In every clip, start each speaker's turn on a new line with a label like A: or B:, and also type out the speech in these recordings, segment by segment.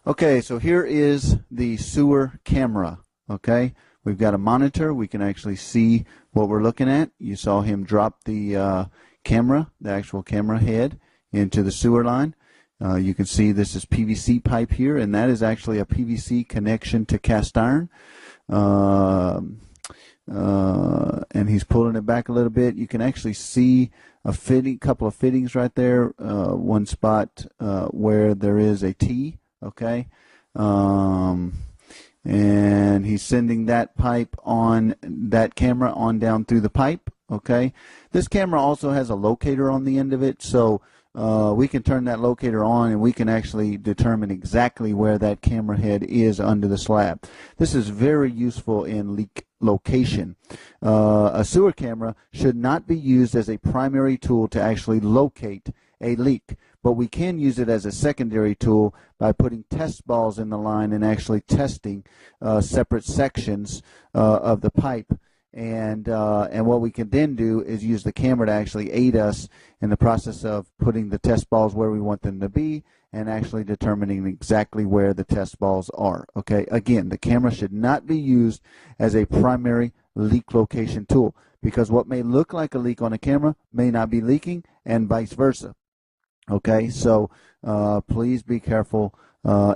A: Okay, so here is the sewer camera. Okay, we've got a monitor. We can actually see what we're looking at. You saw him drop the camera, the actual camera head, into the sewer line. You can see this is PVC pipe here, and that is actually a PVC connection to cast iron. And he's pulling it back a little bit. You can actually see a couple of fittings right there. One spot where there is a T. Okay, and he's sending that pipe on that camera on down through the pipe. Okay, this camera also has a locator on the end of it, so we can turn that locator on and we can actually determine exactly where that camera head is under the slab. This is very useful in leak location. A sewer camera should not be used as a primary tool to actually locate a leak, but we can use it as a secondary tool by putting test balls in the line and actually testing separate sections of the pipe. And what we can then do is use the camera to actually aid us in the process of putting the test balls where we want them to be and actually determining exactly where the test balls are. Okay, again, the camera should not be used as a primary leak location tool, because what may look like a leak on a camera may not be leaking, and vice versa. Okay, so please be careful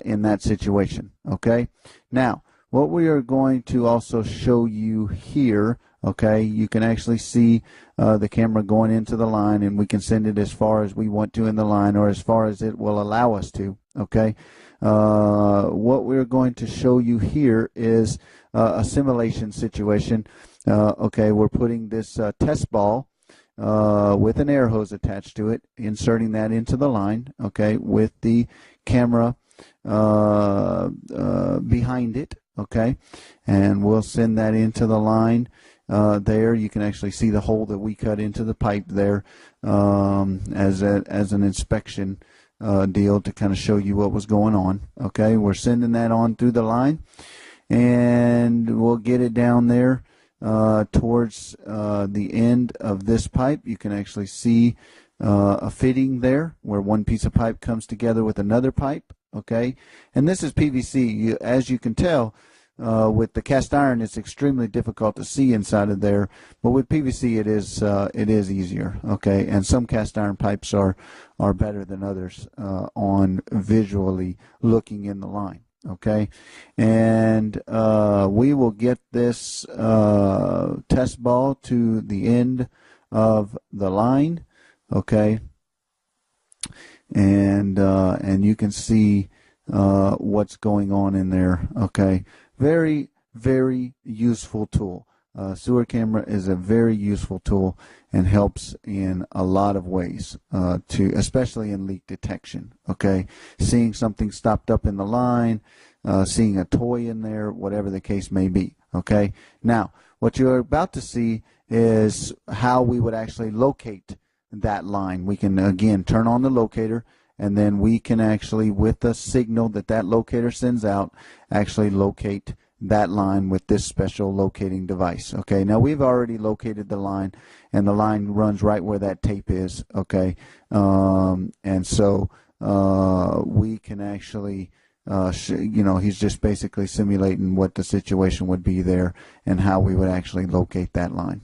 A: in that situation. Okay, now what we are going to also show you here, okay, you can actually see the camera going into the line, and we can send it as far as we want to in the line, or as far as it will allow us to. Okay, what we're going to show you here is a simulation situation. Okay, we're putting this test ball with an air hose attached to it, inserting that into the line, okay, with the camera behind it, okay, and we'll send that into the line. There you can actually see the hole that we cut into the pipe there as an inspection deal to kind of show you what was going on. Okay, we're sending that on through the line, and we'll get it down there towards the end of this pipe. You can actually see a fitting there where one piece of pipe comes together with another pipe. Okay, and this is PVC. As you can tell, with the cast iron, it's extremely difficult to see inside of there, but with PVC, it is easier. Okay, and some cast iron pipes are better than others on visually looking in the line. Okay, and we will get this test ball to the end of the line. Okay, and you can see what's going on in there. Okay, very, very useful tool. Sewer camera is a very useful tool and helps in a lot of ways, especially in leak detection. Okay, seeing something stopped up in the line, seeing a toy in there, whatever the case may be. Okay, now what you're about to see is how we would actually locate that line. We can again turn on the locator, and then we can actually, with the signal that that locator sends out, actually locate that line with this special locating device. Okay, now we've already located the line, and the line runs right where that tape is. Okay, and so we can actually he's just basically simulating what the situation would be there and how we would actually locate that line.